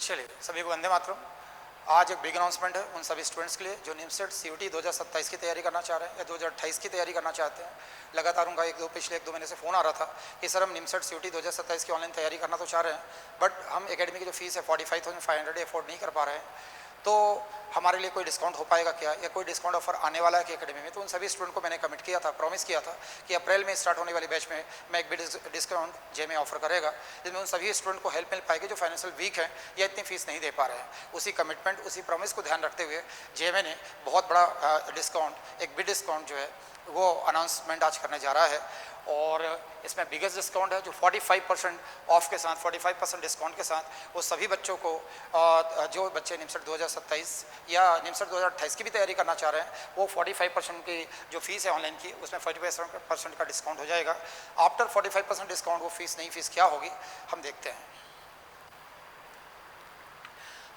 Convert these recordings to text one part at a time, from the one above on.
चलिए, सभी को वंदे मातरम। आज एक बिग अनाउंसमेंट है उन सभी स्टूडेंट्स के लिए जो निमसेट सीयूटी 2027 की तैयारी करना चाह रहे हैं या 2028 की तैयारी करना चाहते हैं। लगातार उनका पिछले एक दो महीने से फ़ोन आ रहा था कि सर हम निमसेट सीयूटी 2027 की ऑनलाइन तैयारी करना तो चाह रहे हैं, बट हम एकेडमी की जो फीस है 45,500 अफोर्ड नहीं कर पा रहे हैं, तो हमारे लिए कोई डिस्काउंट हो पाएगा क्या, या कोई डिस्काउंट ऑफर आने वाला है कि एकेडमी में। तो उन सभी स्टूडेंट को मैंने कमिट किया था, प्रॉमिस किया था कि अप्रैल में स्टार्ट होने वाली बैच में मैं एक भी डिस्काउंट जेमे ऑफर करेगा, जिसमें उन सभी स्टूडेंट को हेल्प मिल पाएगी जो फाइनेंशियल वीक है या इतनी फीस नहीं दे पा रहे हैं। उसी कमिटमेंट, उसी प्रॉमिस को ध्यान रखते हुए जेमे ने बहुत बड़ा डिस्काउंट, एक बिग डिस्काउंट जो है वो अनाउंसमेंट आज करने जा रहा है। और इसमें बिगेस्ट डिस्काउंट है जो 45% ऑफ के साथ, 45% डिस्काउंट के साथ वो सभी बच्चों को, जो बच्चे निमसेट 2027 या निमसेट 2028 की भी तैयारी करना चाह रहे हैं, वो 45% की जो फीस है ऑनलाइन की, उसमें 45% का डिस्काउंट हो जाएगा। आफ्टर 45% डिस्काउंट वो फीस, नई फीस क्या होगी हम देखते हैं।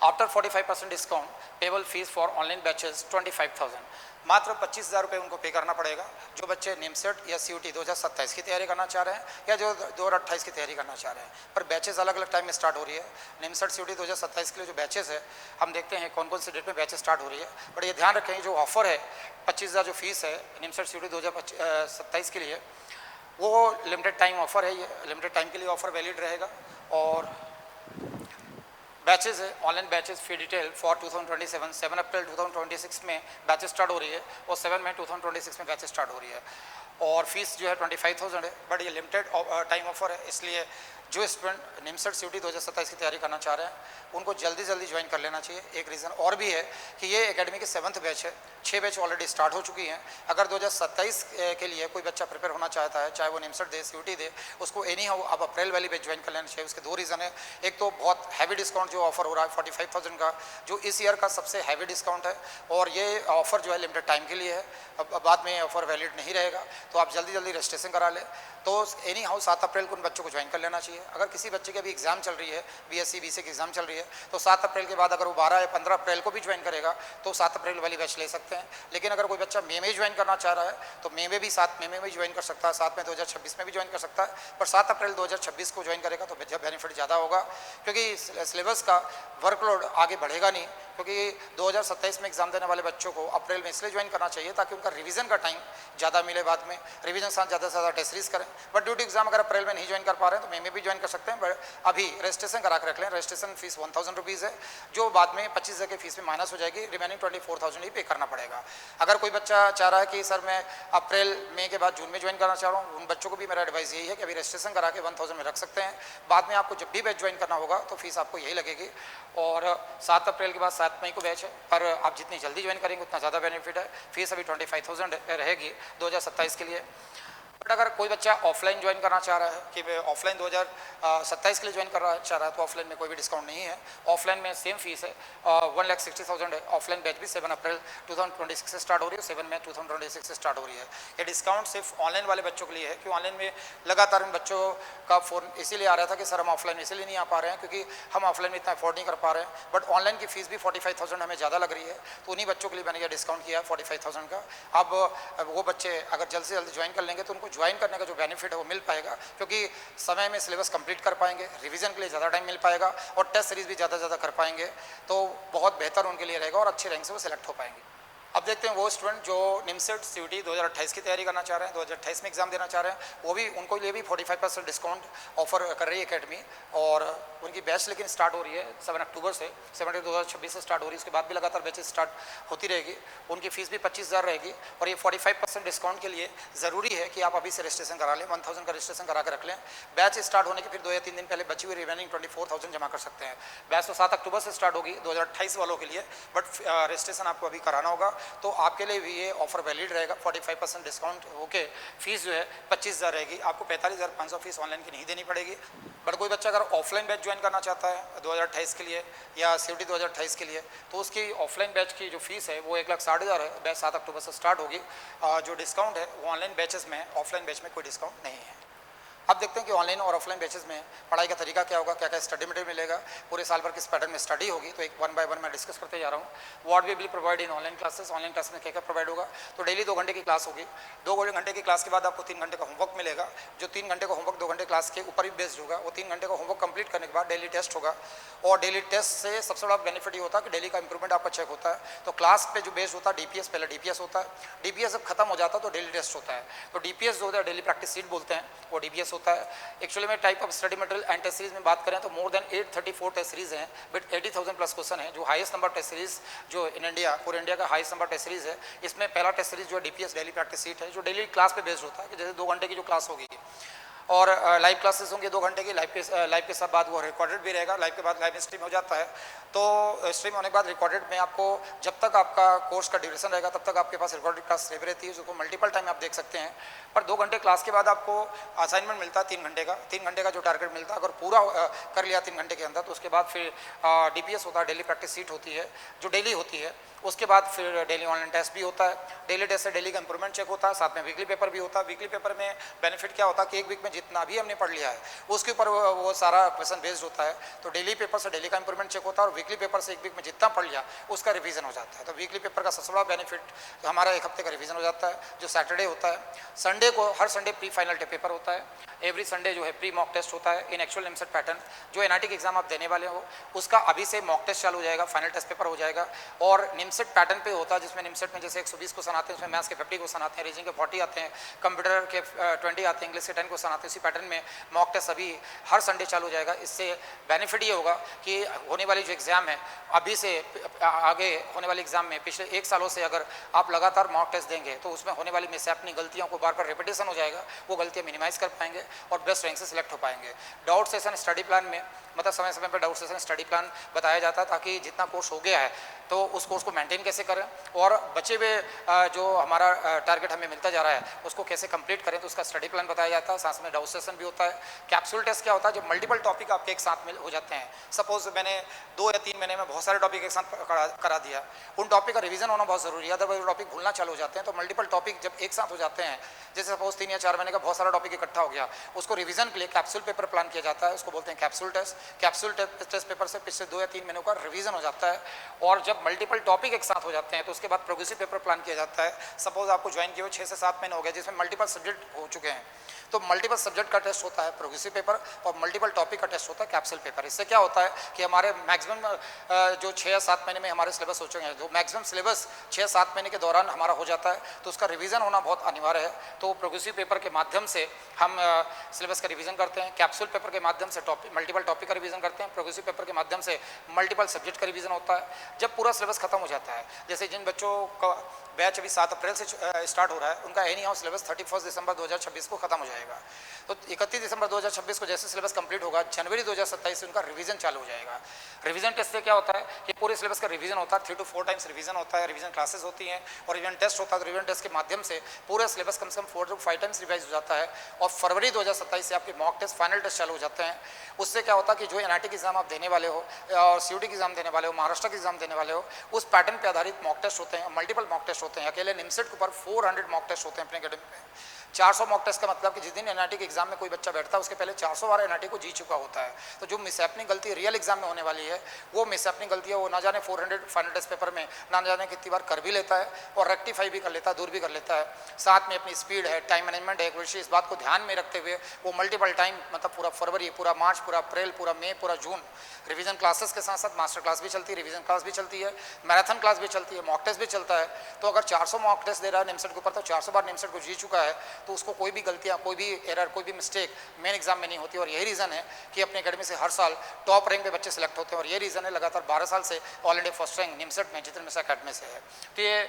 After 45% discount payable fees for online batches 25,000, मात्र 25,000 रुपये उनको पे करना पड़ेगा जो बच्चे निमसेट या सीयूटी 2027 की तैयारी करना चाह रहे हैं या जो 2028 की तैयारी करना चाह रहे हैं। पर बैचेस अलग अलग टाइम में स्टार्ट हो रही है। निमसेट सीयूटी 2027 के लिए जो बैचेस है, हम देखते हैं कौन कौन सी डेट में बैचेस स्टार्ट हो रही है। बट ये ध्यान रखें, जो ऑफर है 25,000 जो फीस है निमसेट सीयूटी 2027 के लिए, वो लिमिटेड टाइम ऑफर है। ये लिमिटेड टाइम के लिए ऑफर वैलिड रहेगा। और बैचेस है, online batches fee detail for 2027, 7 अप्रैल 2026 में बैचेस स्टार्ट हो रही है और 7 मई 2026 में बैचेस स्टार्ट हो रही है। और फीस जो है 25,000 है, बट ये लिमिटेड टाइम ऑफर है, इसलिए जो स्टूडेंट निमसेट सीयूटी 2027 की तैयारी करना चाह रहे हैं उनको जल्दी जल्दी ज्वाइन कर लेना चाहिए। एक रीज़न और भी है कि ये एकेडमी की 7th बैच है, 6 बैच ऑलरेडी स्टार्ट हो चुकी हैं। अगर 2027 के लिए कोई बच्चा प्रिपेयर होना चाहता है, चाहे वो निमसेट दे, सीयूटी दे, उसको एनी हाउ अब अप्रैल वाली बैच ज्वाइन कर लेना चाहिए। उसके दो रीज़न है। एक तो बहुत हैवी डिस्काउंट जो ऑफर हो रहा है 45,000 का, जो इस ईयर का सबसे हैवी डिस्काउंट है, और ये ऑफर जो है लिमिटेड टाइम के लिए है, अब बाद में ऑफर वैलिड नहीं रहेगा। तो आप जल्दी जल्दी रजिस्ट्रेशन करा लें। तो एनी हाउ 7 अप्रैल को उन बच्चों को ज्वाइन कर लेना चाहिए। अगर किसी बच्चे की अभी एग्जाम चल रही है, बीएससी बीसी की एग्जाम चल रही है, तो 7 अप्रैल के बाद अगर वो 12 या 15 अप्रैल को भी ज्वाइन करेगा तो 7 अप्रैल वाली बैच ले सकते हैं। लेकिन अगर कोई बच्चा मई में ज्वाइन करना चाह रहा है तो मई में भी 7 मई में भी ज्वाइन कर सकता है, 7 मई 2026 में भी ज्वाइन कर सकता है। पर 7 अप्रैल 2026 को ज्वाइन करेगा तो बेनिफिट ज़्यादा होगा, क्योंकि सिलेबस का वर्कलोड आगे बढ़ेगा नहीं। क्योंकि 2027 में एग्जाम देने वाले बच्चों को अप्रैल में इसलिए ज्वाइन करना चाहिए ताकि उनका रिवीजन का टाइम ज़्यादा मिले, बाद में रिवीजन साथ ज़्यादा से ज़्यादा टेस्ट सीरीज करें। बट ड्यूटी एग्जाम अगर अप्रैल में नहीं ज्वाइन कर पा रहे हैं तो मई में भी ज्वाइन कर सकते हैं। बट अभी रजिस्ट्रेशन करा के रख लें। रजिस्ट्रेशन फीस 1,000 रुपीज़ है, जो बाद में 25,000 की फीस में माइनस हो जाएगी, रिमेनिंग 24,000 ही पे करना पड़ेगा। अगर कोई बच्चा चाह रहा है कि सर मैं अप्रैल मई के बाद जून में ज्वाइन करना चाह रहा हूँ, उन बच्चों को भी मेरा एडवाइस यही है कि अभी रजिस्ट्रेशन करा के 1,000 में रख सकते हैं। बाद में आपको जब भी बैच ज्वाइन करना होगा तो फीस आपको यही लगेगी। और 7 अप्रैल के बाद 7 मई को बैच है, पर आप जितनी जल्दी ज्वाइन करेंगे उतना ज़्यादा बेनिफिट है। फीस अभी 25,000 रहेगी 2027 के लिए। बट अगर कोई बच्चा ऑफलाइन ज्वाइन करना चाह रहा है कि मैं ऑफलाइन 2027 के लिए ज्वाइन करना चाह रहा है, तो ऑफलाइन में कोई भी डिस्काउंट नहीं है। ऑफलाइन में सेम फीस है, 1,60,000 है। ऑफलाइन बैच भी 7 अप्रैल 2026 से स्टार्ट हो रही है, 7 मई 2026 से स्टार्ट हो रही है। ये डिस्काउंट सिर्फ ऑनलाइन वाले बच्चों के लिए है, क्योंकि ऑनलाइन में लगातार इन बच्चों का फ़ोन इसीलिए आ रहा था कि सर हम ऑफलाइन इसीलिए नहीं आ पा रहे हैं क्योंकि हम ऑफलाइन में इतना अफोर्ड नहीं कर पा रहे हैं। बट ऑनलाइन की फीस भी 45,000 हमें ज़्यादा लग रही है, तो उन्हीं बच्चों के लिए मैंने यह डिस्काउंट किया है 45,000 का। अब वो बच्चे अगर जल्द से जल्द ज्वाइन कर लेंगे तो उनको ज्वाइन करने का जो बेनिफिट है वो मिल पाएगा, क्योंकि समय में सिलेबस कंप्लीट कर पाएंगे, रिवीजन के लिए ज़्यादा टाइम मिल पाएगा और टेस्ट सीरीज भी ज़्यादा कर पाएंगे, तो बहुत बेहतर उनके लिए रहेगा और अच्छे रैंक से वो सिलेक्ट हो पाएंगे। अब देखते हैं वो स्टूडेंट जो निमसेट सीयूटी 2028 की तैयारी करना चाह रहे हैं, 2028 में एग्जाम देना चाह रहे हैं, वो भी उनको लिए भी 45% डिस्काउंट ऑफर कर रही है एकेडमी। और उनकी बैच लेकिन स्टार्ट हो रही है 7 अक्टूबर से, 7 अक्टूबर 2026 से स्टार्ट हो रही है। उसके बाद भी लगातार बैचेस स्टार्ट होती रहेगी। उनकी फीस भी 25,000 रहेगी। और ये 45% डिस्काउंट के लिए ज़रूरी है कि आप अभी से रजिस्ट्रेशन करा लें, 1,000 का रजिस्ट्रेशन करा कर रख लें। बैच स्टार्ट होने के फिर 2 या 3 दिन पहले बची हुई रिमेनिंग 24,000 जमा कर सकते हैं। बैच तो 7 अक्टूबर से स्टार्ट होगी 2028 वालों के लिए, बट रजिस्ट्रेशन आपको अभी कराना होगा, तो आपके लिए भी ये ऑफर वैलिड रहेगा। 45% डिस्काउंट होके फीस जो है 25,000 रहेगी। आपको 45,500 फीस ऑनलाइन की नहीं देनी पड़ेगी। बट कोई बच्चा अगर ऑफलाइन बैच ज्वाइन करना चाहता है 2028 के लिए या सीयूटी 2028 के लिए, तो उसकी ऑफलाइन बैच की जो फीस है वो 1,60,000 है। बैच 7 अक्टूबर से स्टार्ट होगी। जो डिस्काउंट है वो ऑनलाइन बैचेस में, ऑफलाइन बैच में कोई डिस्काउंट नहीं है। अब देखते हैं कि ऑनलाइन और ऑफलाइन बेसिस में पढ़ाई का तरीका क्या होगा, क्या क्या स्टडी मटेरियल मिलेगा, पूरे साल भर किस पैटर्न में स्टडी होगी। तो एक वन बाय वन मैं डिस्कस करते जा रहा हूँ। What we will provide in online classes, online class में क्या क्या प्रोवाइड होगा। तो डेली 2 घंटे की क्लास होगी। 2 घंटे की क्लास के बाद आपको 3 घंटे का होमवर्क मिलेगा। जो 3 घंटे का होमवर्क 2 घंटे क्लास के ऊपर भी बेस्ड होगा। वो 3 घंटे का होमवर्क कंप्लीट करने के बाद डेली टेस्ट होगा। और डेली टेस्ट से सबसे बड़ा बेनिफिट ये होता है कि डेली का इंप्रूवमेंट आपका चेक होता है। तो क्लास पे जो बेस्ड होता है डीपीएस, पहले डीपीएस होता है, डीपीएस जब खत्म हो जाता है तो डेली टेस्ट होता है। तो डीपीएस जो होता है डेली प्रैक्टिस सीट बोलते हैं, वो डीपीएस होता है। एक्चुअली में type of study material and test series में बात करें तो मोर देन 834 टेस्ट सीरीज हैं, बट 80,000 प्लस क्वेश्चन है। जो हाईएस्ट नंबर टेस्ट सीरीज जो इन इंडिया, पूरे इंडिया का हाईएस्ट नंबर टेस्ट सीरीज है, इसमें पहला टेस्ट सीरीज जो है डीपीएस डेली प्रैक्टिस सीट है, जो डेली क्लास पे बेस्ड होता है कि जैसे 2 घंटे की जो क्लास होगी और लाइव क्लासेस होंगे 2 घंटे की। लाइव के साथ बाद वो रिकॉर्डेड भी रहेगा। लाइव के बाद लाइव स्ट्रीम हो जाता है। तो स्ट्रीम होने के बाद रिकॉर्डेड में आपको जब तक आपका कोर्स का ड्यूरेशन रहेगा तब तक आपके पास रिकॉर्डेड क्लास सेव रहती है, जिसको मल्टीपल टाइम आप देख सकते हैं। पर 2 घंटे क्लास के बाद आपको असाइनमेंट मिलता है 3 घंटे का। 3 घंटे का जो टारगेट मिलता है अगर पूरा कर लिया 3 घंटे के अंदर, तो उसके बाद फिर डीपीएस होता है, डेली प्रैक्टिस सीट होती है जो डेली होती है। उसके बाद फिर डेली ऑनलाइन टेस्ट भी होता है। डेली टेस्ट से डेली का इंप्रूवमेंट चेक होता है, साथ में वीकली पेपर भी होता है। वीकली पेपर में बेनिफिट क्या होता है कि एक वीक में जितना भी हमने पढ़ लिया है उसके ऊपर वो सारा क्वेश्चन बेस्ड होता है। तो डेली पेपर से डेली का इंप्रूवमेंट चेक होता है और वीकली पेपर से एक वीक में जितना पढ़ लिया उसका रिवीजन हो जाता है। तो वीकली पेपर का सबसे बड़ा बेनिफिट हमारा 1 हफ्ते का रिवीजन हो जाता है जो सैटरडे होता है। संडे को हर संडे प्री फाइनल पेपर होता है। एवरी संडे जो है प्री मॉक टेस्ट होता है इन एक्चुअल निमसेट पैटर्न। जो एनआईटी के एग्जाम आप देने वाले हो उसका अभी से मॉक टेस्ट चालू हो जाएगा, फाइनल टेस्ट पेपर हो जाएगा। और निमसेट पैटर्न पे होता है जिसमें निमसेट में जैसे 120 क्वेश्चन आते हैं, उसमें मैथ्स के 50 क्वेश्चन आते हैं, रीजनिंग के 40 आते हैं, कंप्यूटर के 20 आते हैं, इंग्लिश के 10 क्वेश्चन आते हैं। इसी पैटर्न में मॉक टेस्ट अभी हर संडे चालू हो जाएगा। इससे बेनिफिट ये होगा कि होने वाली जो एग्जाम है अभी से आगे होने वाले एग्जाम में पिछले 1 सालों से अगर आप लगातार मॉक टेस्ट देंगे तो उसमें होने वाली मिस अपनी गलतियों को बार बार रिपीटेशन हो जाएगा, वो गलतियां मिनिमाइज कर पाएंगे और बेस्ट रैंक से सिलेक्ट हो पाएंगे। डाउट सेशन स्टडी प्लान में मतलब समय समय पर डाउट सेशन स्टडी प्लान बताया जाता है ताकि जितना कोर्स हो गया है तो उस कोर्स को मेंटेन कैसे करें और बचे हुए जो हमारा टारगेट हमें मिलता जा रहा है उसको कैसे कंप्लीट करें, तो उसका स्टडी प्लान बताया जाता है। साथ में डाउट सेशन भी होता है। कैप्सूल टेस्ट क्या होता है, जब मल्टीपल टॉपिक आपके एक साथ में हो जाते हैं। सपोज मैंने 2 या 3 महीने में बहुत सारे टॉपिक एक साथ करा दिया, उन टॉपिक का रिवीजन होना बहुत जरूरी है, अदरवाइज टॉपिक भूलना चालू हो जाते हैं। तो मल्टीपल टॉपिक जब एक साथ हो जाते हैं, जैसे सपोज 3 या 4 महीने का बहुत सारा टॉपिक इकट्ठा हो गया, उसको रिवीजन के लिए कैप्सूल पेपर प्लान किया जाता है, उसको बोलते हैं capsule test. Capsule test paper से पिछले 2 या 3 महीनों का रिवीजन हो जाता है। और जब मल्टीपल टॉपिक एक साथ हो जाते हैं तो उसके बाद प्रोग्रेसिव पेपर प्लान किया जाता है। सपोज आपको ज्वाइन किए हुए 6 से 7 महीने हो गए जिसमें मल्टीपल सब्जेक्ट हो चुके हैं, तो मल्टीपल सब्जेक्ट का टेस्ट होता है प्रोग्रेसिव पेपर और मल्टीपल टॉपिक का टेस्ट होता है कैप्सूल पेपर। इससे क्या होता है कि हमारे मैक्सिमम जो 6 या 7 महीने में हमारे सिलेबस हो चुके हैं, जो मैक्सिमम सिलेबस 6 या 7 महीने के दौरान हमारा हो जाता है, तो उसका रिवीजन होना बहुत अनिवार्य है। तो प्रोग्रेसिव पेपर के माध्यम से हम सिलेबस का रिवीजन करते हैं, कैप्सूल पेपर के माध्यम से मल्टीपल टॉपिक का रिवीजन करते हैं, प्रोग्रेसिव पेपर के माध्यम से मल्टीपल सब्जेक्ट का रिवीजन होता है। जब पूरा सिलेबस खत्म हो जाता है, जैसे जिन बच्चों का बैच अभी 7 अप्रैल से स्टार्ट हो रहा है, उनका एनी हाउ सिलेबस 31 दिसंबर 2026 को खत्म हो जाएगा। तो 31 दिसंबर 2026 को जैसे सिलेबस कंप्लीट होगा, जनवरी 2027 से उनका रिवीजन चालू हो जाएगा। रिवीजन टेस्ट से क्या होता है कि पूरे सिलेबस का रिवीजन होता है, 3 to 4 टाइम्स रिवीजन होता है, रिवीजन क्लासेस होती हैं और रिवीजन टेस्ट होता है। तो रिवीजन टेस्ट के माध्यम से पूरा सिलेबस कम से कम 4 to 5 टाइम्स रिवाइज हो जाता है और फरवरी 2027 से आपके मॉक टेस्ट, फाइनल टेस्ट चालू हो जाते हैं। उससे क्या होता है कि जो एनआईटी के एग्जाम आप देने वाले हो और सीयूटी के एग्जाम देने वाले हो, महाराष्ट्र के एग्जाम देने वाले हो, उस पैटर्न पर आधारित मॉक टेस्ट होते हैं, मल्टीपल मॉक टेस्ट होते हैं। अकेले निमसेट के ऊपर 400 मॉक टेस्ट होते हैं अपने अकेडमी में। 400 मॉक टेस्ट का मतलब कि जिस दिन एनआईटी के एग्जाम में कोई बच्चा बैठता है उसके पहले 400 बार एनआईटी को जी चुका होता है। तो जो मिसहैपनिंग गलती रियल एग्जाम में होने वाली है, वो मिसहैपनिंग गलती है, वो ना जाने 400 फाइनल टेस्ट पेपर में ना जाने कितनी बार कर भी लेता है और रेक्टिफाई भी कर लेता है, दूर भी कर लेता है। साथ में अपनी स्पीड है, टाइम मैनेजमेंट है, एक्यूरेसी, इस बात को ध्यान में रखते हुए वो मल्टीपल टाइम मतलब पूरा फरवरी, पूरा मार्च, पूरा अप्रैल, पूरा मई, पूरा जून रिवीजन क्लासेस के साथ साथ मास्टर क्लास भी चलती है, रिवीजन क्लास भी चलती है, मैराथन क्लास भी चलती है, मॉक टेस्ट भी चलता है। तो अगर 400 मॉक टेस्ट दे रहा है निमसेट के ऊपर, तो 400 बार निमसेट को जी चुका है, तो उसको कोई भी गलतियाँ, कोई भी एरर, कोई भी मिस्टेक मेन एग्जाम में नहीं होती। और यही रीज़न है कि अपने अकेडमी से हर साल टॉप रैंक पे बच्चे सेलेक्ट होते हैं और ये रीज़न है लगातार 12 साल से all India first rank NIMCET में जितने मिश्रा अकेडमी से है। तो ये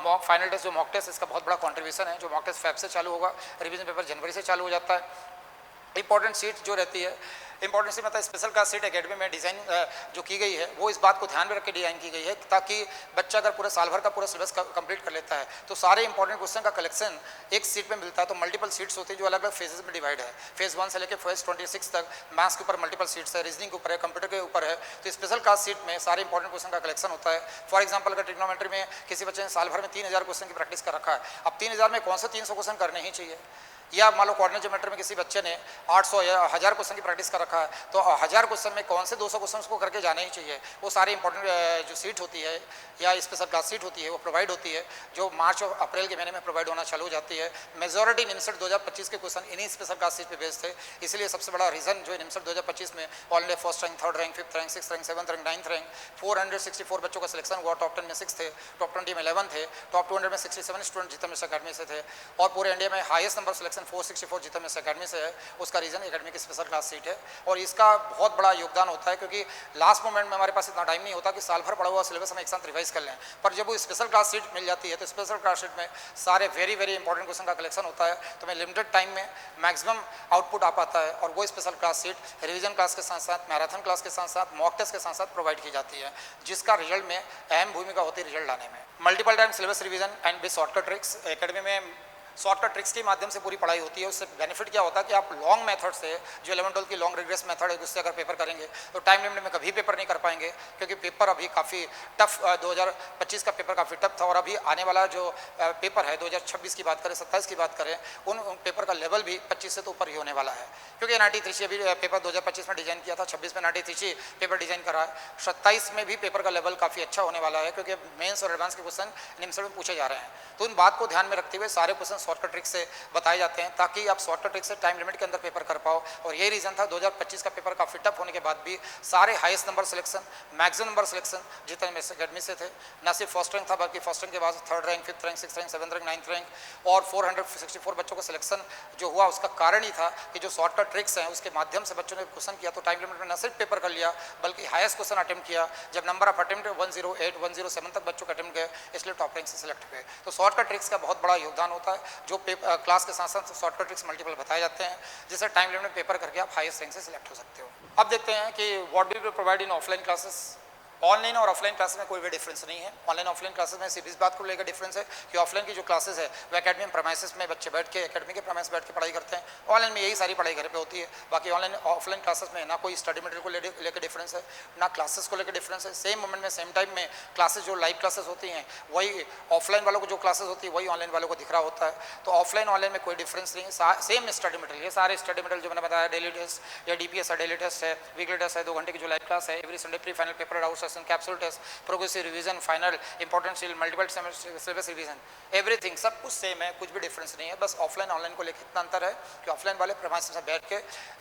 मॉक फाइनल टेस्ट जो मॉक टेस्ट, इसका बहुत बड़ा कॉन्ट्रीब्यूशन है। जो मॉक टेस्ट फेब से चालू होगा, रिवीजन पेपर जनवरी से चालू हो जाता है। इंपॉर्टेंट सीट जो रहती है, इंपॉर्टेंट सी मतलब स्पेशल क्लास सीट एकेडमी में डिज़ाइन जो की गई है वो इस बात को ध्यान में रख के डिज़ाइन की गई है ताकि बच्चा अगर पूरे साल भर का पूरा सिलेबस कंप्लीट कर लेता है तो सारे इंपॉर्टेंट क्वेश्चन का कलेक्शन एक सीट में मिलता है। तो मल्टीपल सीट्स होती है जो अलग अलग फेजेस में डिवाइड है। फेज 1 से लेकर फेज 26 तक मैथ्स के ऊपर मल्टीपल सीट्स है, रीजनिंग के ऊपर है, कंप्यूटर के ऊपर है। तो स्पेशल क्लास सीट में सारे इंपॉर्टेंट क्वेश्चन का कलेक्शन होता है। फॉर एग्जाम्पल अगर ट्रिग्नोमेट्री में किसी बच्चे ने साल भर में 3000 क्वेश्चन की प्रैक्टिस कर रखा है, अब 3000 में कौन से 300 क्वेश्चन करने ही चाहिए, या मान लो कोऑर्डिनेट ज्योमेट्री में किसी बच्चे ने 800 या 1000 क्वेश्चन की प्रैक्टिस कर रखा है, तो 1000 क्वेश्चन में कौन से 200 क्वेश्चन उसको करके जाने ही चाहिए। वो सारी इंपॉर्टेंट जो सीट होती है या स्पेशल क्लास सीट होती है वो प्रोवाइड होती है, जो मार्च और अप्रैल के महीने में प्रोवाइड होना चालू हो जाती है। मेजॉरिटी निमसेट 2025 के क्वेश्चन इन्हीं स्पेशल क्लास सीट पे बेस्ड थे, इसलिए सबसे बड़ा रीजन जो निमसेट 2025 में all India first rank, third rank, fifth rank, six rank, seventh rank, ninth rank, 464 बच्चों का सिलेक्शन हुआ। टॉप 10 में 6 थे, टॉप 20 में 11 थे, टॉप 200 में 67 स्टूडेंट जीतम मिश्रा अकेडमी से थे, और पूरे इंडिया में highest number selection 464 Jitam Mishra academy से है। उसका रीजन एकेडमी की स्पेशल क्लास सीट है, और इसका बहुत बड़ा योगदान होता है, क्योंकि लास्ट मोमेंट में हमारे पास इतना टाइम नहीं होता कि साल भर पढ़ा हुआ सिलेबस हम एक साथ रिवाइज कर लें, पर जब वो स्पेशल क्लास सीट मिल जाती है तो स्पेशल क्लास सीट में सारे वेरी वेरी इंपॉर्टेंट क्वेश्चन का कलेक्शन होता है, तो मैं लिमिटेड टाइम में मैक्सिमम आउटपुट आ पाता है। और वो special class seat revision class के साथ साथ, मैराथन क्लास के साथ साथ, मॉक टेस्ट के साथ साथ प्रोवाइड की जाती है, जिसका रिजल्ट में अहम भूमिका होती है रिजल्ट लाने में। Multiple time syllabus revision and with shortcut tricks, academy में शॉर्टकट ट्रिक्स के माध्यम से पूरी पढ़ाई होती है। उससे बेनिफिट क्या होता है कि आप लॉन्ग मेथड से, जो 11-12 की लॉन्ग रिग्रेस मेथड है, उससे अगर पेपर करेंगे तो टाइम लिमिट में कभी पेपर नहीं कर पाएंगे, क्योंकि पेपर अभी काफ़ी टफ, 2025 का पेपर काफ़ी टफ था, और अभी आने वाला जो पेपर है 2026 की बात करें, 27 की बात करें, उन पेपर का लेवल भी 25 से तो ऊपर ही होने वाला है, क्योंकि NIT त्रिची अभी पेपर 2025 में डिजाइन किया था, 26 में NIT त्रिची पेपर डिजाइन करा है, 27 में भी पेपर का लेवल काफ़ी अच्छा होने वाला है, क्योंकि मेंस और एडवांस के क्वेश्चन निमसेट में पूछे जा रहे हैं। तो इन बात को ध्यान में रखते हुए सारे क्वेश्चन शॉर्टकट ट्रिक से बताए जाते हैं, ताकि आप शॉर्टकट ट्रिक से टाइम लिमिट के अंदर पेपर कर पाओ। और यही रीजन था 2025 का पेपर काफ़ी टफ होने के बाद भी सारे highest number selection, maximum number selection जितने में अकेडमी से थे, न सिर्फ फर्स्ट रैंक था बल्कि फर्स्ट रैंक के बाद third rank, fifth rank, six rank, seventh rank, ninth rank, और 464 बच्चों का सिलेक्शन जो हुआ उसका कारण ही था कि जो शॉर्टकट ट्रिक्स हैं उसके माध्यम से बच्चों ने क्वेश्चन किया, तो टाइम लिमिट में न सिर्फ पेपर कर लिया बल्कि हाईएस्ट क्वेश्चन अटेम्प्ट किया। जब नंबर ऑफ अटेम्प्ट 108, 107 तक बच्चों के अटेम्प्ट गए, इसलिए टॉप रैंक से सिलेक्ट हुए। तो शॉर्टकट ट्रिक्स का बहुत बड़ा योगदान होता है, जो क्लास के साथ साथ शॉर्टकट ट्रिक्स मल्टीपल बताए जाते हैं, जिससे टाइम लिमिट में पेपर करके आप हाईएस्ट रैंक से सिलेक्ट हो सकते हो। अब देखते हैं कि what will be provide in offline classes. Online और ऑफलाइन क्लासेस में कोई भी डिफरेंस नहीं है। ऑनलाइन ऑफलाइन क्लासेस में सिर्फ इस बात को लेकर डिफरेंस है कि ऑफलाइन की जो क्लासेस है वो एकेडमी में प्रेमाइसेस में बच्चे बैठ के एकेडमी के प्रेमाइस बैठ के पढ़ाई करते हैं, ऑनलाइन में यही सारी पढ़ाई घर पे होती है। बाकी ऑनलाइन ऑफलाइन क्लासेस में ना कोई स्टडी मटेरियल को लेकर डिफरेंस है, ना क्लासेस को लेकर डिफरेंस है। सेम मोमेंट में सेम टाइम में क्लासेस जो लाइव क्लासेस होती हैं वही ऑफलाइन वालों को जो क्लासेस होती है वही ऑनलाइन वालों को दिख रहा होता है। तो ऑफलाइन ऑनलाइन में कोई डिफरेंस नहीं है, सेम स्टडी मटेरियल। ये सारे स्टडी मटेरियल जो मैंने बताया, डेली टेस्ट या DPS है, डेली टेस्ट है, वीकली टेस्ट है, 2 घंटे की जो लाइव क्लास है, every Sunday pre final paper, out session, capsule test, progressive revision, final, important seal, multiple syllabus revision, everything सब कुछ सेम है, कुछ भी डिफरेंस नहीं है। बस ऑफलाइन ऑनलाइन को लेकर इतना अंतर है कि ऑफलाइन वाले प्रेमाइसेस में बैठ के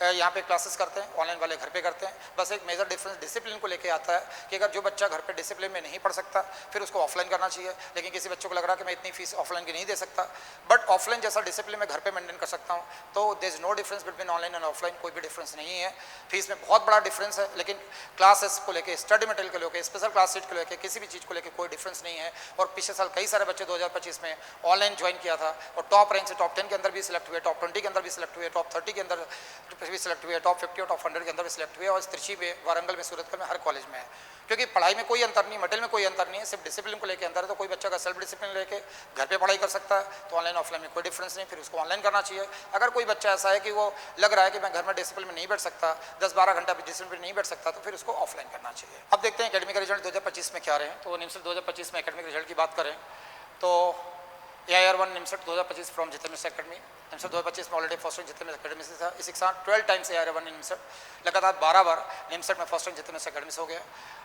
यहाँ पे क्लासेस करते हैं, ऑनलाइन वाले घर पे करते हैं। बस एक मेजर डिफरेंस डिसिप्लिन को लेकर आता है कि अगर जो बच्चा घर पे डिसिप्लिन में नहीं पढ़ सकता फिर उसको ऑफलाइन करना चाहिए, लेकिन किसी बच्चों को लग रहा है कि मैं इतनी फीस ऑफलाइन की नहीं दे सकता, बट ऑफलाइन जैसा डिसिप्लिन मैं घर पे मेंटेन कर सकता हूँ, तो there is no difference between online and offline. कोई भी डिफरेंस नहीं है। फीस में बहुत बड़ा डिफरेंस है, लेकिन क्लासेस को लेकर, स्टडी मटेरियल को लेकर, स्पेशल क्लास सीट को लेकर, किसी भी चीज़ को लेकर कोई डिफरेंस नहीं है। और पिछले साल कई सारे बच्चे 2025 में ऑनलाइन ज्वाइन किया था और टॉप रैंक से टॉप 10 के अंदर भी सिलेक्ट हुए, टॉप 20 के अंदर भी सिलेक्ट हुए, टॉप 30 के अंदर भी सिलेक्ट हुए, टॉप 50 और टॉप 100 के अंदर भी सिलेक्ट हुए, और त्रिची में, वारंगल में, सूरतगढ़ में, हर कॉलेज में है। क्योंकि पढ़ाई में कोई अंतर नहीं, मटेरियल में कोई अंतर नहीं है, सिर्फ डिसिप्लिन को लेकर अंतर है। तो कोई बच्चा का सेल्फ डिसिप्लिन लेके घर पे पढ़ाई कर सकता है, तो ऑनलाइन ऑफलाइन में कोई डिफरेंस नहीं, फिर उसको ऑनलाइन करना चाहिए। अगर कोई बच्चा ऐसा है कि वो लग रहा है कि मैं घर में डिसिप्लिन में नहीं बैठ सकता, 10-12 घंटा डिसिप्लिन में नहीं बैठ सकता, तो फिर उसको ऑफलाइन करना चाहिए। अब देखते हैं एकेडमिक रिजल्ट 2025 में क्या रहे हैं। तो निमसेट 2025 में एकेडमिक रिजल्ट की बात करें तो AIR1 NIMCET 2025 from Jitam Mishra academy, NIMCET 2025 में already first rank Jitam Mishra academy से था। इसी के साथ 12 टाइम्स AIR1 निमसेट, लगातार 12 बार निमसेट में first rank Jitam Mishra academy से हो गया।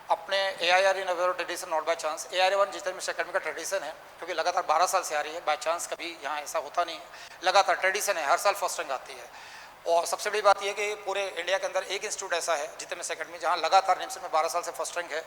अपने AIR in our tradition not by chance, AIR1 Jitam Mishra academy का ट्रेडिशन है, क्योंकि लगातार 12 साल से आ रही है, बाय चांस कभी यहाँ ऐसा होता नहीं है, लगातार ट्रेडिशन है, हर साल फर्स्ट रैंक आती है। और सबसे बड़ी बात यह कि पूरे इंडिया के अंदर एक इंस्टीट्यूट ऐसा है जितम मिश्रा अकेडमी, जहाँ लगातार निमसेट में 12 साल से फर्स्ट रैंक है।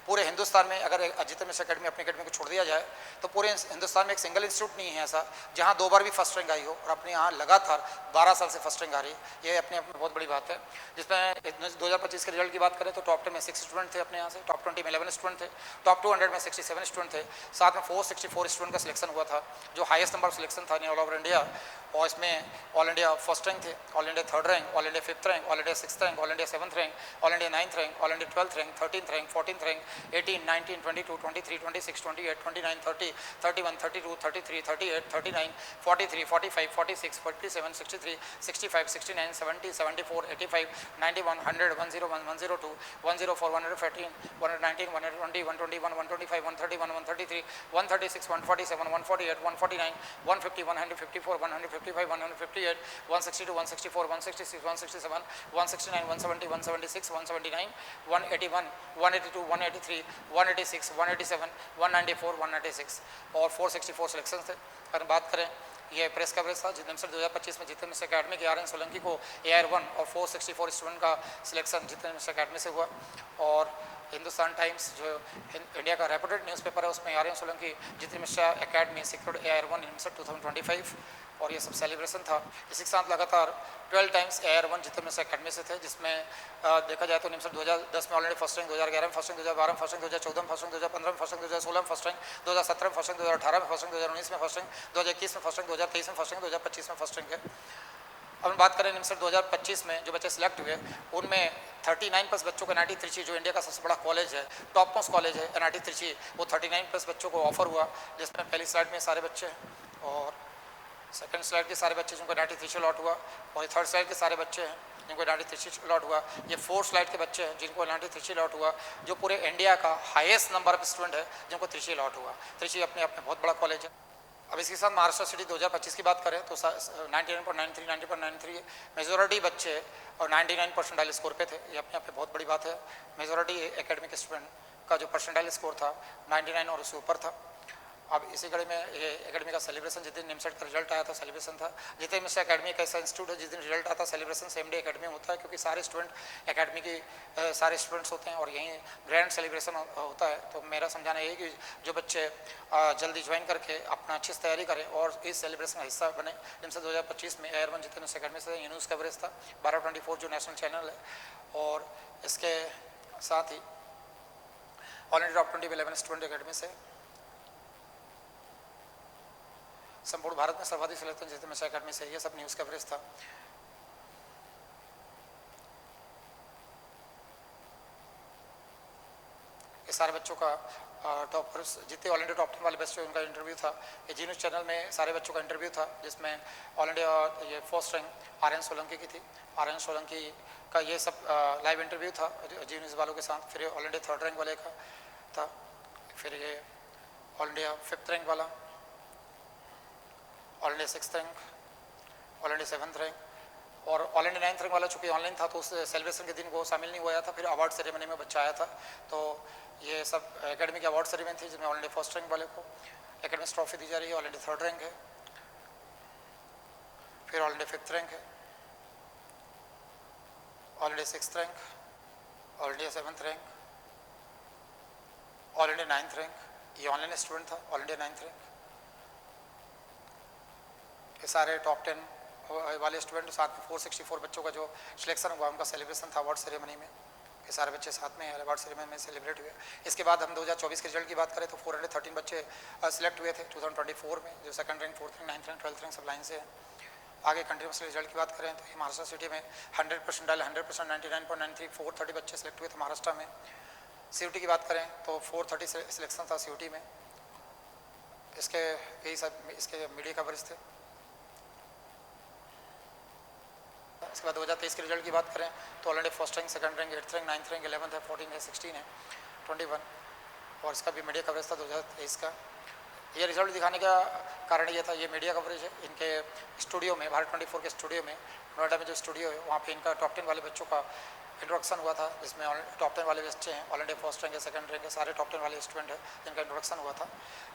पूरे हिंदुस्तान में अगर जितम मिश्रा अकेडमी अपनी अकेडमी को छोड़ दिया जाए तो पूरे हिंदुस्तान में एक सिंगल इंस्टीट्यूट नहीं है ऐसा जहाँ 2 बार भी फर्स्ट रैंक आई हो, और अपने यहाँ लगातार 12 साल से फर्स्ट रैंक आ रही है। ये अपने आप में बहुत बड़ी बात है। जिसमें 2025 के रिजल्ट की बात करें तो टॉप 10 में 6 स्टूडेंट थे अपने यहाँ से, टॉप 20 में 11 स्टूडेंट थे, टॉप 200 में 67 स्टूडेंट थे, साथ में 464 स्टूडेंट का सिलेक्शन हुआ था, जो हाईएस्ट नंबर सिलेक्शन था इन ऑल ओवर इंडिया। और इसमें ऑल इंडिया फर्स्ट रैंक थे, all India third rank, all India fifth rank, all India sixth rank, all India seventh rank, all India ninth rank, all India twelfth rank, 13th rank, 14th rank, 18, 19, 22, 23, 26, 28, 29, 30, 31, 32, 33, 38, 39, 43, 45, 46, 47, 63, 65, 69, 70, 74, 85, 91, 100, 101, 102, 104, 115, 119, 120, 121, 125, 131, 133, 136, 147, 148, 149, 150, 154, 155, 158, 162, 164, 166, 167, 169, 170, 176, 179, 181, 182, 183, 186, 187, 194, 196 और 464 selection थे। अगर बात करें ये press coverage था जितने में 2025 में जितने मिस अकेडमी के आर.एन. सोलंकी को AR1 और 464 स्टूडेंट का सिलेक्शन जितने मिस अकेडमी से हुआ। और हिंदुस्तान टाइम्स जो इंडिया का रेपुटेड न्यूज़पेपर है उसमें आर.एन. सोलंकी जितने मिस अकेडमी सिक्योर्ड AR1 इन 2025 और ये सब सेलिब्रेशन था। इसी के साथ लगातार 12 टाइम्स AR1 जितने मिस अकेडमी से थे, जिसमें देखा जाए तो निम्स 2010 में ऑलरेडी फर्स्ट रैंक, 2011 में फर्स्ट रैंक, 2012 में फर्स्ट रैंक, 2014 में फर्स्ट रैंक, 2015 में फर्स्ट रैंक, 2016 में फर्स्ट रैंक, 2017 में फर्स्ट रैंक, 2018 में फर्स्ट रैंक, 2019 में फर्स्ट रैंक, 2021 में फर्स्ट रैंक, 2023 में फर्स्ट रैंक, 2025 में फर्स्ट रैंक है। अब हम बात करें निम्स 2025 में जो बच्चे सिलेक्ट हुए उनमें 39+ बच्चों को NIT त्रिची जो इंडिया का सबसे बड़ा कॉलेज है, टॉप मोस्ट कॉलेज है NIT त्रिची, वो 39+ बच्चों को ऑफर हुआ, जिसमें पहली स्लाइड में सारे बच्चे हैं और सेकंड स्लाइड के सारे बच्चे जिनको NIT त्रिची अलॉट हुआ और थर्ड स्लाइड के सारे बच्चे हैं जिनको NIT त्रिची अलॉट हुआ। ये फोर्थ स्लाइड के बच्चे हैं जिनको NIT त्रिची अलॉट हुआ, जो पूरे इंडिया का हाईएस्ट नंबर ऑफ स्टूडेंट है जिनको त्रिची अलॉट हुआ। त्रिची अपने आप में बहुत बड़ा कॉलेज है। अब इसके साथ महाराष्ट्र सिटी 2025 की बात करें तो 99.93, 90.93 मेजोरिटी बच्चे और 99 परसेंटाइल स्कोर पे थे। ये अपने आप में बहुत बड़ी बात है। मेजोरिटी एकेडमिक स्टूडेंट का जो परसेंटाइल स्कोर था 99 और उससे ऊपर था। अब इसी कड़ी में ये एकेडमी का सेलिब्रेशन जिस दिन निमसेट का रिजल्ट आया था सेलिब्रेशन था। जितने मिस अकेडमी एक ऐसा इंस्टीट्यूट है जिस दिन रिजल्ट आता है सेलिब्रेशन सेम डे एकेडमी में होता है, क्योंकि सारे स्टूडेंट एकेडमी की सारे स्टूडेंट्स होते हैं और यहीं ग्रैंड सेलिब्रेशन होता है। तो मेरा समझाना ये कि जो बच्चे जल्दी ज्वाइन करके अपना अच्छी से तैयारी करें और इस सेलिब्रेशन का हिस्सा बने। निमसेट 2025 में AR1 जितने मिस अकेडमी से ये न्यूज़ कवरेज था 12/24 जो नेशनल चैनल है। और इसके साथ ही all India top 20 11 student academy से संपूर्ण भारत में सर्वाधिक सिलेक्शन जितने मिस अकेडमी से, ये सब न्यूज़ कवरेज था। ये सारे बच्चों का टॉपर्स जितने ऑल इंडिया टॉप 10 वाले बच्चे उनका इंटरव्यू था। ये जी न्यूज़ चैनल में सारे बच्चों का इंटरव्यू था, जिसमें ऑल इंडिया ये फर्स्ट रैंक आर.एन. सोलंकी की थी। आर.एन. सोलंकी का ये सब लाइव इंटरव्यू था जी न्यूज़ वालों के साथ। फिर ऑल इंडिया थर्ड रैंक वाले का था, फिर ये ऑल इंडिया फिफ्थ रैंक वाला, all India sixth rank, all India seventh rank और ऑल इंडिया 9th रैंक वाला चूँकि ऑनलाइन था तो उस सेलिब्रेशन के दिन वो शामिल नहीं हुआ था। फिर अवार्ड सेरेमनी में बच्चा आया था। तो ये सब एकेडमी की अवार्ड सेरेमनी थी जिसमें ऑल इंडिया फर्स्ट रैंक वाले को एकेडमिक्स ट्रॉफी दी जा रही है। ऑल इंडिया थर्ड रैंक है, फिर ऑल इंडिया फिफ्थ रैंक है, all India sixth rank, all India seventh rank, all India 9th rank. ये ऑनलाइन स्टूडेंट था। ऑल इंडिया 9th रैंक, ये सारे टॉप 10 वाले स्टूडेंट साथ में 464 बच्चों का जो सिलेक्शन हुआ उनका सेलिब्रेशन था अवार्ड सेरेमनी में। ये सारे बच्चे साथ में अवार्ड सेरेमनी में सेलिब्रेट हुए। इसके बाद हम 2024 के रिजल्ट की बात करें तो 413 बच्चे सिलेक्ट हुए थे 2024 में, जो second rank, fourth rank, 9th rank, 12th rank सब लाइन से है। आगे कंटिन्यूस रिजल्ट की बात करें तो ये महाराष्ट्र सिटी में 100% 99.93 430 बच्चे सिलेक्ट हुए थे महाराष्ट्र में। CUT की बात करें तो 430 सिलेक्शन था CUT में। इसके यही सब इसके मीडिया कवरेज थे। इसके बाद 2023 के रिजल्ट की बात करें तो all India first rank, second rank, 8th rank, 9th rank, 11th है, 14 है, 16 है, 21 और इसका भी मीडिया कवरेज था 2023 का। ये रिजल्ट दिखाने का कारण ये था, ये मीडिया कवरेज है इनके स्टूडियो में, भारत 24 के स्टूडियो में, नोएडा में जो स्टूडियो है वहाँ पे इनका टॉप 10 वाले बच्चों का इंट्रोडक्शन हुआ था, जिसमें टॉप 10 वाले बच्चे हैं, ऑल इंडिया फर्स्ट रैंक है, सेकंड रैंक है, सारे टॉप 10 वाले स्टूडेंट हैं जिनका इंट्रोडक्शन हुआ था।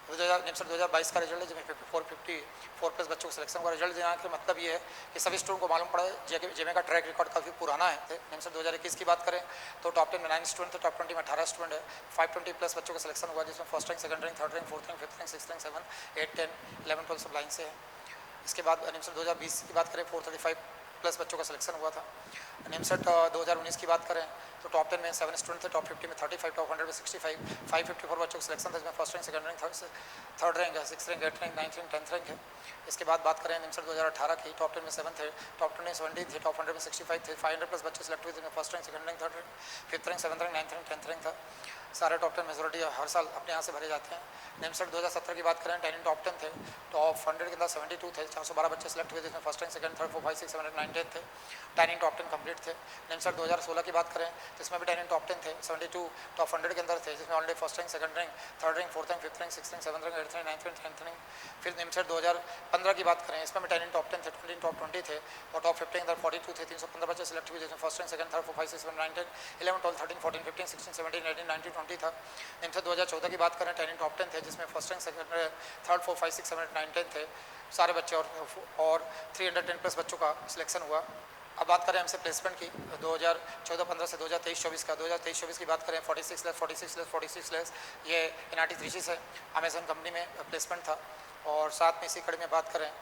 2022 का रिजल्ट है जिसमें 454+ बच्चों को सिलेक्शन का रिजल्ट देना का मतलब ये है कि सभी स्टूडेंट को मालूम पड़ा है जेमे का ट्रैक रिकॉर्ड काफ़ी पुराना है। निम्सर 2021 की बात करें तो टॉप 10 में 9 स्टूडेंट थे, टॉप 20 में 18 स्टूडेंट है, 520+ बच्चों का सिलेक्शन हुआ जिसमें first rank, second rank, third rank, fourth rank, fifth rank, sixth rank, 7, 8, 10, 11, 12 सब लाइन से है। इसके बाद निम्सर 2020 की बात करें 435 प्लस बच्चों का सिलेक्शन हुआ था। निमसेट 2019 की बात करें तो टॉप 10 में 7 स्टूडेंट थे, टॉप 50 में 35, टॉप 100 में 65, 554 बच्चों का सिलेक्शन था, जिसमें first rank, second rank, third rank है, 6th rank, 8th rank, 9th rank, 10th rank है। इसके बाद बात करें निमसेट 2018 की, टॉप 10 में 7 थे, टॉप 10 में 70 थे, टॉप 100 में 65 थे, 500 प्लस बच्चे सिलेक्ट हुए थे, first rank, second rank, third rank, 5th rank, 7th rank, 9th rank, 10th rank था। सारे टॉप 10 मेजोरिटी हर साल अपने यहाँ से भरे जाते हैं। निमसेट 2017 की बात करें 10 इन टॉप 10 थे, टॉप 100 के अंदर 72 थे, 412 बच्चे सिलेक्ट हुए, जिसमें फर्स्ट रैंक, सेकंड, थर्ड, 4, 5, 6, 7, 8, 9, 10 थे। 10 इन टॉप 10 कंप्लीट थे। निमसेट 2016 की बात करें तो इसमें भी 10 इन टॉप 10 थे, 72 टॉप 100 के अंदर थे, जिसमें already first rank, second rank, third rank, fourth rank, 5th rank, 6th rank, 7th rank, 8th rank, 9th rank, 10th rank. फिर निमसेट 2015 की बात करें, इसमें भी 10 इन टॉप 10 थे, 20 इन टॉप 20 थे और टॉप 50 के अंदर 42 थे, 315 बच्चे सिलेक्ट हुए, जिसमें फर्स्ट रैंक, सेकंड, थर्ड, 4, 5, 6, 7, 9, 10, 11, 12, 13, 14, 15, 16, 17, 18, 19, 20 था। निमसेट 2014 की बात करें 10 इन टॉप 10 थे, जिसमें फर्स्ट रैंक, सेकंड, थर्ड, 4, 5, 6, 7, 8, 9, 10 थे सारे बच्चे और 310 प्लस बच्चों का सिलेक्शन हुआ। अब बात करें हमसे प्लेसमेंट की 2014-15 से 2023-24 का। 2023-24 की बात करें 46 लेस ये एनआरटी त्रिची से अमेजन कंपनी में प्लेसमेंट था। और साथ में इसी कड़ी में बात करें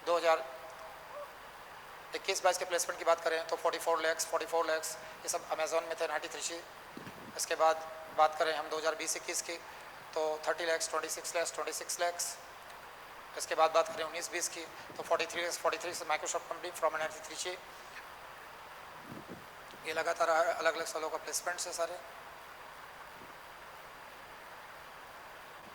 2021-22 के प्लेसमेंट की बात करें तो 44 लैक्स ये सब अमेजोन में थे एनआरटी त्रिची। इसके बाद बात करें हम 2020-21 की तो 30 लैक्स, 26 लैक्स। इसके बाद बात करें 19-20 की तो 43 से Microsoft company from NRT Trichy. ये लगातार अलग अलग सालों का प्लेसमेंट है सारे।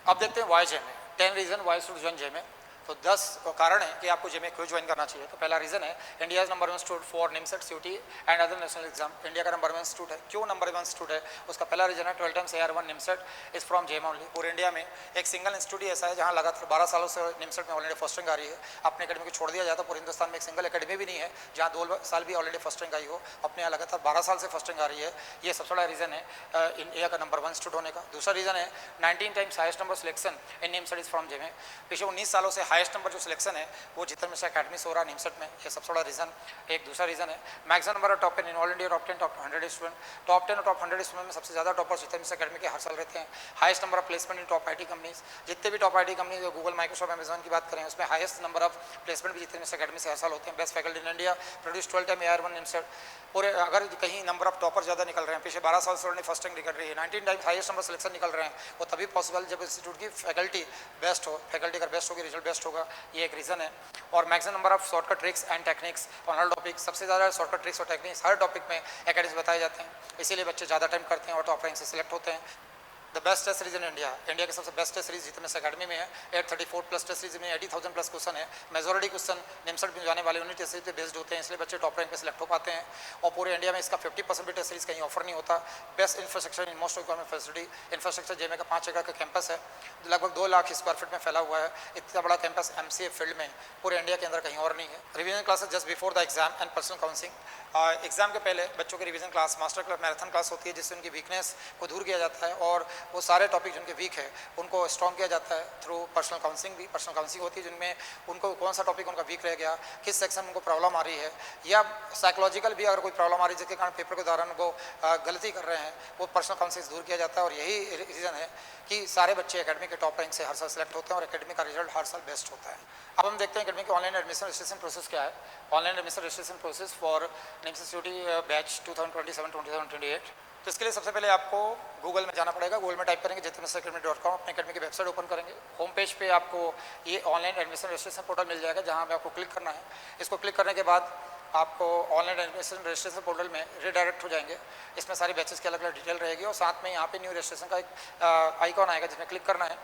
अब देखते हैं वाई जेमे 10 रीजन वाई शुड ज्वाइन जेमे। तो 10 कारण है कि आपको जेमे क्यों ज्वाइन करना चाहिए। तो पहला रीजन है India number 1 institute for NIMCET CUET and other national exam. India का नंबर 1 इंस्टीट्यूट है। क्यों नंबर 1 इंस्टीट्यूट है उसका पहला रीजन है 12 times AR1 NIMCET is from जेमा ओनली। पूरे इंडिया में एक सिंगल इंस्टीट्यूट ही ऐसा है जहाँ लगातार 12 सालों से निमसेट में ऑलरेडी फर्स्ट रैंक आ रही है। अपने अकेडमी को छोड़ दिया जाए तो पूरे हिंदुस्तान में एक सिंगल अकेडमी भी नहीं है जहाँ 2 साल भी ऑलरेडी फर्स्ट रैंक आई हो। अपने यहाँ लगातार 12 साल से फर्स्ट रैंक आ रही है। ये सबसे बड़ा रीजन है इंडिया का नंबर 1 इंस्टीट्यूट होने का। दूसरा रीजन है 19 times highest number selection in NIMCET is from जेमे। पिछले 19 सालों से हाईएस्ट नंबर जो सिलेक्शन है वो जितने मिश्रा अकेडमी से हो रहा है निमसेट में। ये सबसे बड़ा रीजन एक। दूसरा रीजन है maximum number of top 10 in all India top 10 top 100 student. Top 10 और टॉप 100 स्टूडेंट में सबसे ज़्यादा टॉपर्स जितने मिश्रा अकेडमी के हर साल रहते हैं। Highest number of placement in top IT companies. जितने भी टॉप IT कंपनी जो गूगल, माइक्रोसॉफ्ट, अमेजन की बात करें उसमें हाईएस्ट नंबर ऑफ प्लेसमेंट भी जितने मिश्रा अकेडमी से हर साल होते हैं। Best faculty in India produce 12 time AR1 NIMCET. पूरे अगर कहीं नंबर ऑफ टॉपर ज़्यादा निकल रहे हैं, पिछले 12 साल से उन्होंने फर्स्ट रैंक निकल रही है, 19 टाइम्स हाईएस्ट नंबर सिलेक्शन निकल रहे हैं, वो तभी पॉसिबल जब इंस्टीट्यूट की फैकल्टी बेस्ट हो। फैकल्टी अगर बेस्ट होगी रिजल्ट बेस्ट होगा, ये एक रीज़न है। और maximum number of shortcut tricks and techniques on her topic. सबसे ज़्यादा शॉर्टकट ट्रिक्स और टेक्निक्स हर टॉपिक में एकेडमी बताए जाते हैं, इसीलिए बच्चे ज़्यादा टाइम करते हैं और टॉप रैंक से सिलेक्ट होते हैं। The best test series in India. India के सबसे बेस्ट टेस्ट सीरीज जितने से अकेडमी में है 834 प्लस टेस्ट सीरीज में 80,000 प्लस क्वेश्चन है। मेजोरिटी क्वेश्चन निमसेट में जाने वाले उन्हीं टेस्ट सीरीज पे बेस्ड होते हैं, इसलिए बच्चे टॉप रैंक पे सिलेक्ट हो पाते हैं। और पूरे इंडिया में इसका 50% भी टेस्ट सीरीज कहीं ऑफर नहीं होता। Best infrastructure in most requirement facility. Infrastructure जेमे का 5 एकड़ का कैंपस है, लगभग 2 लाख स्क्वायर फीट में फैला हुआ है। इतना बड़ा कैंपस MCA फील्ड में पूरे इंडिया के अंदर कहीं और नहीं है। Revision classes just before the exam and personal counselling. Exam के पहले बच्चों की revision class, master class, marathon class होती है, जिससे उनकी वीकनेस को दूर किया जाता है और वो सारे टॉपिक जिनके वीक है उनको स्ट्रॉन्ग किया जाता है थ्रू पर्सनल काउंसलिंग भी। पर्सनल काउंसलिंग होती है जिनमें उनको कौन सा टॉपिक उनका वीक रह गया, किस सेक्शन में उनको प्रॉब्लम आ रही है, या साइकोलॉजिकल भी अगर कोई प्रॉब्लम आ रही है जिसके कारण पेपर के दौरान वो गलती कर रहे हैं, वो पर्सनल काउंसलिंग से दूर किया जाता है। और यही रीज़न है कि सारे बच्चे एकेडमी के टॉप रैंक से हर साल सेलेक्ट होते हैं और एकेडमी का रिजल्ट हर साल बेस्ट होता है। अब हम देखते हैं एकेडमी के ऑनलाइन एडमिशन रजिस्ट्रेशन प्रोसेस क्या है। Online admission registration process for NIMCET CUET batch 2027-2028। तो इसके लिए सबसे पहले आपको गूगल में जाना पड़ेगा। गूगल में टाइप करेंगे jitendra.academy.com, अपने अकेडमी की वेबसाइट ओपन करेंगे। होम पेज पे आपको ये ऑनलाइन एडमिशन रजिस्ट्रेशन पोर्टल मिल जाएगा, जहाँ पे आपको क्लिक करना है। इसको क्लिक करने के बाद आपको ऑनलाइन एडमिशन रजिस्ट्रेशन पोर्टल में रिडायरेक्ट हो जाएंगे। इसमें सारी बैचेस की अलग अलग डिटेल रहेगी और साथ में यहाँ पे न्यू रजिस्ट्रेशन का एक आइकॉन आएगा जिसमें क्लिक करना है।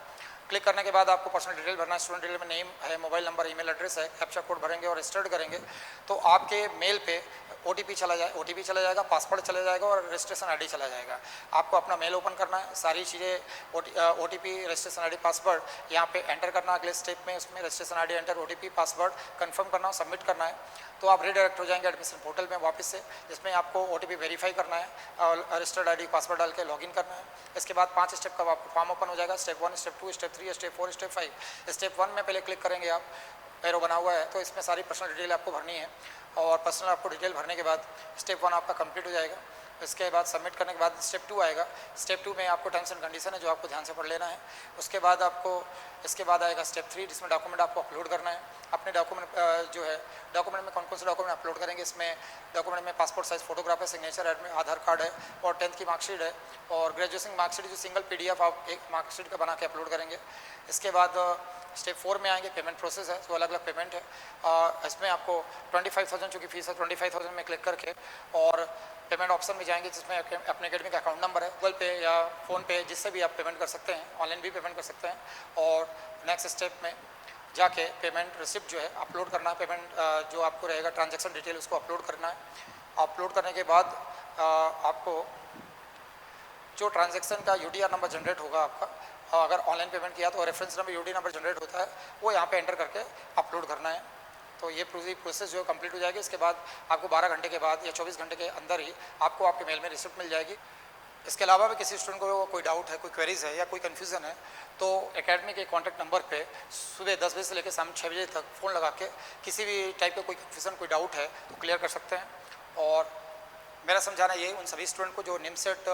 क्लिक करने के बाद आपको पर्सनल डिटेल भरना है। स्टूडेंट डिटेल में नेम है, मोबाइल नंबर, ईमेल एड्रेस है, कैप्चा कोड भरेंगे और रजिस्टर्ड करेंगे तो आपके मेल पे OTP चला जाएगा, पासवर्ड चला जाएगा और रजिस्ट्रेशन ID चला जाएगा। आपको अपना मेल ओपन करना है, सारी चीज़ें OTP, रजिस्ट्रेशन ID, पासवर्ड यहाँ पे एंटर करना। अगले स्टेप में उसमें registration ID enter, OTP, password confirm करना, सबमिट करना है तो आप रिडायरेक्ट हो जाएंगे एडमिशन पोर्टल में वापस से, जिसमें आपको OTP वेरीफाई करना है और रजिस्टर्ड ID, पासवर्ड डाल के लॉगिन करना है। इसके बाद 5 स्टेप का आपको फॉर्म ओपन हो जाएगा। Step 1, step 2, step 3, step 4, step 5। Step 1 में पहले क्लिक करेंगे आप, एरो बना हुआ है तो इसमें सारी पर्सनल डिटेल आपको भरनी है और पर्सनल आपको डिटेल भरने के बाद स्टेप 1 आपका कंप्लीट हो जाएगा। इसके बाद सबमिट करने के बाद स्टेप 2 आएगा। स्टेप 2 में आपको टर्म्स एंड कंडीशन है जो आपको ध्यान से पढ़ लेना है। उसके बाद आपको इसके बाद आएगा स्टेप 3 जिसमें डॉक्यूमेंट आपको अपलोड करना है। अपने डॉक्यूमेंट जो है डॉक्यूमेंट में कौन कौन से डॉक्यूमेंट अपलोड करेंगे, इसमें डॉक्यूमेंट में पासपोर्ट साइज फोटोग्राफ है, सिग्नेचर है, आधार कार्ड है और 10th की मार्कशीट है और ग्रेजुएशन मार्कशीट जो सिंगल PDF आप एक मार्कशीट का बना के अपलोड करेंगे। इसके बाद स्टेप 4 में आएंगे, पेमेंट प्रोसेस है, तो अलग अलग पेमेंट है। इसमें आपको 25,000 चूँकि फीस है 25,000 में क्लिक करके और पेमेंट ऑप्शन में जाएंगे जिसमें अपने अकेडमी का अकाउंट नंबर है, गूगल पे या फ़ोनपे जिससे भी आप पेमेंट कर सकते हैं, ऑनलाइन भी पेमेंट कर सकते हैं। और नेक्स्ट स्टेप में जाके पेमेंट रिसिप्ट जो है अपलोड करना है, पेमेंट जो आपको रहेगा ट्रांजैक्शन डिटेल उसको अपलोड करना है। अपलोड करने के बाद आपको जो ट्रांजैक्शन का UTR नंबर जनरेट होगा आपका, अगर ऑनलाइन पेमेंट किया तो reference number UTR number generate होता है, वो यहाँ पे एंटर करके अपलोड करना है। तो ये पूरी प्रोसेस जो है कंप्लीट हो जाएगी। इसके बाद आपको 12 घंटे के बाद या 24 घंटे के अंदर ही आपको आपके मेल में रिसिप्ट मिल जाएगी। इसके अलावा भी किसी स्टूडेंट को कोई डाउट है, कोई क्वेरीज है या कोई कन्फ्यूज़न है तो एकेडमी के कॉन्टैक्ट नंबर पे सुबह 10 बजे से लेकर शाम 6 बजे तक फ़ोन लगा के किसी भी टाइप का कोई कन्फ्यूज़न, कोई डाउट है तो क्लियर कर सकते हैं। और मेरा समझाना ये उन सभी स्टूडेंट को जो निमसेट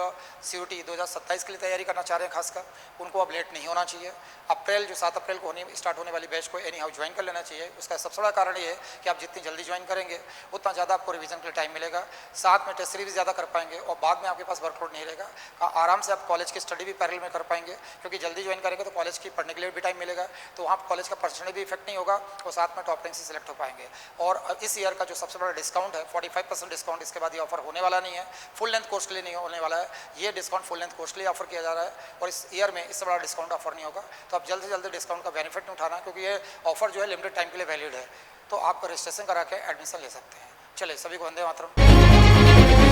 COT 2027 के लिए तैयारी करना चाह रहे हैं, खासकर उनको अब लेट नहीं होना चाहिए। अप्रैल जो 7 अप्रैल को स्टार्ट होने वाली बैच को एनी हाउ ज्वाइन कर लेना चाहिए। उसका सबसे बड़ा कारण ये है कि आप जितनी जल्दी ज्वाइन करेंगे उतना ज़्यादा आपको रिवीजन के लिए टाइम मिलेगा, साथ में टेस्ट सीरीज ज़्यादा कर पाएंगे और बाद में आपके पास वर्कलोड नहीं रहेगा। आराम से आप कॉलेज की स्टडी भी पैरेलल में कर पाएंगे, क्योंकि जल्दी ज्वाइन करेंगे तो कॉलेज की पढ़ने के लिए भी टाइम मिलेगा, तो वहाँ कॉलेज का पर्सनली भी इफेक्ट नहीं होगा और साथ में टॉप रैंक से सिलेक्ट हो पाएंगे। और इस ईयर का जो सबसे बड़ा डिस्काउंट है 45% डिस्काउंट, इसके बाद ये ऑफर होने वाला नहीं है, फुल लेंथ कोर्स के लिए नहीं होने वाला है। ये डिस्काउंट फुल लेंथ कोर्स के लिए ऑफर किया जा रहा है और इस ईयर में इससे बड़ा डिस्काउंट ऑफर नहीं होगा। तो आप जल्द से जल्द डिस्काउंट का बेनिफिट नहीं उठाना, क्योंकि ये ऑफर जो है लिमिटेड टाइम के लिए वैलिड है। तो आप रजिस्ट्रेशन करा के एडमिशन ले सकते हैं। चलिए, सभी को वंदे मातरम।